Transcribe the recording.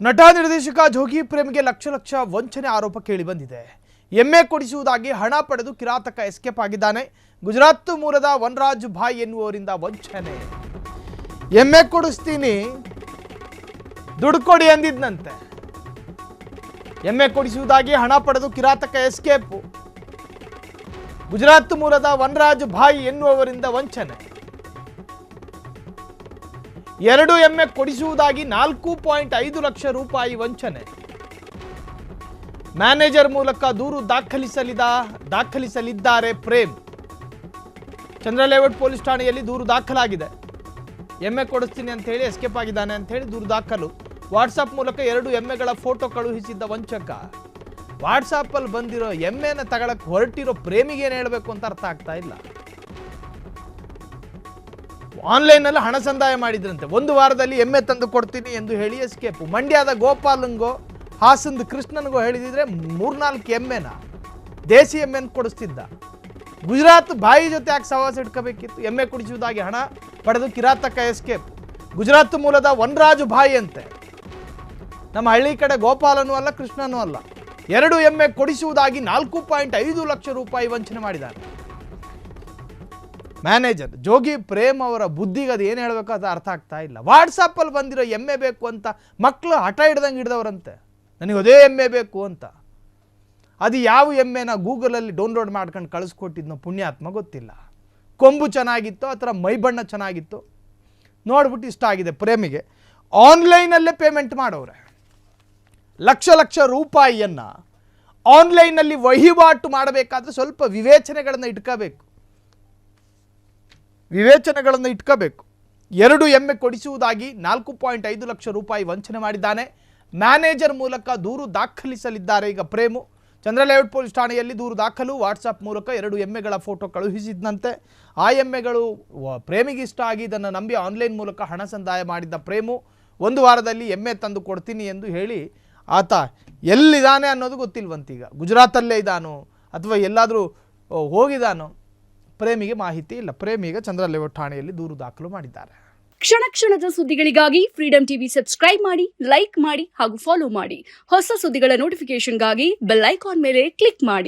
ನಟ ನಿರ್ದೇಶಕ ಜೋಗಿ ಪ್ರೇಮ್ಗೆ ಲಕ್ಷ ಲಕ್ಷ ವಂಚನೆ ಆರೋಪ ಕೇಳಿಬಂದಿದೆ. ಎಮ್ಮೆ ಕೊಡಿಸುವುದಾಗಿ ಹಣ ಪಡೆದು ಕಿರಾತಕ ಎಸ್ಕೇಪ್ ಆಗಿದ್ದಾನೆ. ಗುಜರಾತ್ ಮೂಲದ ವನರಾಜ್ ಭಾಯ್ ಎನ್ನುವರಿಂದ ವಂಚನೆ. ಎಮ್ಮೆ ಕೊಡಿಸ್ತೀನಿ ದುಡ್ಡು ಕೊಡಿ ಅಂದಿದ್ನಂತೆ. ಎಮ್ಮೆ ಕೊಡಿಸುವುದಾಗಿ ಹಣ ಪಡೆದು ಕಿರಾತಕ ಎಸ್ಕೇಪ್. ಗುಜರಾತ್ ಮೂಲದ ವನರಾಜ್ ಭಾಯ್ ಎನ್ನುವರಿಂದ ವಂಚನೆ. 2 ಎಮ್ಮೆ ಕೊಡಿಸುವುದಾಗಿ 4.5 ಲಕ್ಷ ರೂಪಾಯಿ ವಂಚನೆ. ಮ್ಯಾನೇಜರ್ ಮೂಲಕ ದೂರು ದಾಖಲಿಸಲಿದ್ದಾರೆ ಪ್ರೇಮ್. ಚಂದ್ರಲೇಔಟ್ ಪೊಲೀಸ್ ಠಾಣೆಯಲ್ಲಿ ದೂರು ದಾಖಲಾಗಿದೆ. ಎಮ್ಮೆ ಕೊಡಿಸ್ತೀನಿ ಅಂತ ಹೇಳಿ ಎಸ್ಕೇಪ್ ಆಗಿದ್ದಾನೆ ಅಂತ ಹೇಳಿ ದೂರು ದಾಖಲು. ವಾಟ್ಸಾಪ್ ಮೂಲಕ 2 ಎಮ್ಮೆಗಳ ಫೋಟೋ ಕಳುಹಿಸಿದ್ದ ವಂಚಕ. ವಾಟ್ಸಾಪ್ ಅಲ್ಲಿ ಬಂದಿರೋ ಎಮ್ಮೆನ ತಗೊಳಕ್ಕೆ ಹೊರಟಿರೋ ಪ್ರೇಮಿಗೆ ಏನು ಹೇಳಬೇಕು ಅಂತ ಅರ್ಥ ಆಗ್ತಾ ಇಲ್ಲ. ಆನ್ಲೈನ್ ಅಲ್ಲಿ ಹಣ ಸಂದಾಯ ಮಾಡಿದ್ರಂತೆ. 1 ವಾರದಲ್ಲಿ ಎಮ್ಮೆ ತಂದು ಕೊಡ್ತೀನಿ ಎಂದು ಹೇಳಿ ಎಸ್ಕೇಪ್. ಮಂಡ್ಯದ ಗೋಪಾಲಂಗೋ ಹಾಸನದ ಕೃಷ್ಣನ್ಗೋ ಹೇಳಿದ್ರೆ 3-4 ಎಮ್ಮೆನ ದೇಸಿ ಎಮ್ಮೆನ ಕೊಡಿಸ್ತಿದ್ದ. ಗುಜರಾತ್ ಬಾಯಿ ಜೊತೆ ಯಾಕೆ ಸವಾಸ ಇಟ್ಕೋಬೇಕಿತ್ತು? ಎಮ್ಮೆ ಕುಡಿಸುವುದಾಗಿ ಹಣ ಪಡೆದು ಕಿರಾತಕ ಎಸ್ಕೇಪ್. ಗುಜರಾತ್ ಮೂಲದ ವನರಾಜ್ ಭಾಯ್ ಅಂತೆ. ನಮ್ಮ ಹಳ್ಳಿ ಕಡೆ ಗೋಪಾಲನೂ ಅಲ್ಲ, ಕೃಷ್ಣನೂ ಅಲ್ಲ. 2 ಎಮ್ಮೆ ಕೊಡಿಸುವುದಾಗಿ 4.5 ಲಕ್ಷ ರೂಪಾಯಿ ವಂಚನೆ ಮಾಡಿದ್ದಾರೆ. ಮ್ಯಾನೇಜರ್ ಜೋಗಿ ಪ್ರೇಮ್ ಅವರ ಬುದ್ಧಿಗೆ ಅದು ಏನು ಹೇಳಬೇಕು ಅದು ಅರ್ಥ ಆಗ್ತಾ ಇಲ್ಲ. ವಾಟ್ಸಪ್ಪಲ್ಲಿ ಬಂದಿರೋ ಎಮ್ಮೆ ಬೇಕು ಅಂತ ಮಕ್ಕಳು ಹಠ ಹಿಡ್ದಂಗೆ ಹಿಡ್ದವ್ರಂತೆ. ನನಗೆ ಅದೇ ಎಮ್ಮೆ ಬೇಕು ಅಂತ. ಅದು ಯಾವ ಎಮ್ಮೆನ ಗೂಗಲಲ್ಲಿ ಡೌನ್ಲೋಡ್ ಮಾಡ್ಕೊಂಡು ಕಳಿಸ್ಕೊಟ್ಟಿದ್ನೋ ಪುಣ್ಯಾತ್ಮ ಗೊತ್ತಿಲ್ಲ. ಕೊಂಬು ಚೆನ್ನಾಗಿತ್ತು, ಆ ಥರ ಮೈಬಣ್ಣ ಚೆನ್ನಾಗಿತ್ತು, ನೋಡ್ಬಿಟ್ಟು ಇಷ್ಟ ಆಗಿದೆ ಪ್ರೇಮಿಗೆ. ಆನ್ಲೈನಲ್ಲೇ ಪೇಮೆಂಟ್ ಮಾಡೋರೆ. ಲಕ್ಷ ಲಕ್ಷ ರೂಪಾಯಿಯನ್ನು ಆನ್ಲೈನಲ್ಲಿ ವಹಿವಾಟು ಮಾಡಬೇಕಾದ್ರೆ ಸ್ವಲ್ಪ ವಿವೇಚನೆಗಳನ್ನು ಇಟ್ಕೋಬೇಕು. 2 ಎಮ್ಮೆ ಕೊಡಿಸುವುದಾಗಿ 4.5 ಲಕ್ಷ ರೂಪಾಯಿ ವಂಚನೆ ಮಾಡಿದ್ದಾನೆ. ಮ್ಯಾನೇಜರ್ ಮೂಲಕ ದೂರು ದಾಖಲಿಸಲಿದ್ದಾರೆ ಈಗ ಪ್ರೇಮು. ಚಂದ್ರಲೇಔಟ್ ಪೊಲೀಸ್ ಠಾಣೆಯಲ್ಲಿ ದೂರು ದಾಖಲು. ವಾಟ್ಸಾಪ್ ಮೂಲಕ 2 ಎಮ್ಮೆಗಳ ಫೋಟೋ ಕಳುಹಿಸಿದಂತೆ. ಆ ಎಮ್ಮೆಗಳು ಪ್ರೇಮಿಗೆ ಇಷ್ಟ ಆಗಿ ಇದನ್ನು ನಂಬಿ ಆನ್ಲೈನ್ ಮೂಲಕ ಹಣ ಸಂದಾಯ ಮಾಡಿದ್ದ ಪ್ರೇಮು 1 ವಾರದಲ್ಲಿ ಎಮ್ಮೆ ತಂದು ಕೊಡ್ತೀನಿ ಎಂದು ಹೇಳಿ ಆತ ಎಲ್ಲಿದ್ದಾನೆ ಅನ್ನೋದು ಗೊತ್ತಿಲ್ವಂತೀಗ. ಗುಜರಾತಲ್ಲೇ ಇದ್ದಾನೋ ಅಥವಾ ಎಲ್ಲಾದರೂ ಹೋಗಿದ್ದಾನೋ ಪ್ರೇಮಿಗೆ ಮಾಹಿತಿ ಇಲ್ಲ. ಪ್ರೇಮಿಗ ಚಂದ್ರಲೇಔಟ್ ಠಾಣೆಯಲ್ಲಿ ದೂರು ದಾಖಲು ಮಾಡಿದ್ದಾರೆ. ಕ್ಷಣ ಕ್ಷಣದ ಸುದ್ದಿಗಳಿಗಾಗಿ ಫ್ರೀಡಂ ಟಿವಿ ಸಬ್ಸ್ಕ್ರೈಬ್ ಮಾಡಿ, ಲೈಕ್ ಮಾಡಿ ಹಾಗೂ ಫಾಲೋ ಮಾಡಿ. ಹೊಸ ಸುದ್ದಿಗಳ ನೋಟಿಫಿಕೇಶನ್ಗಾಗಿ ಬೆಲ್ ಐಕಾನ್ ಮೇಲೆ ಕ್ಲಿಕ್ ಮಾಡಿ.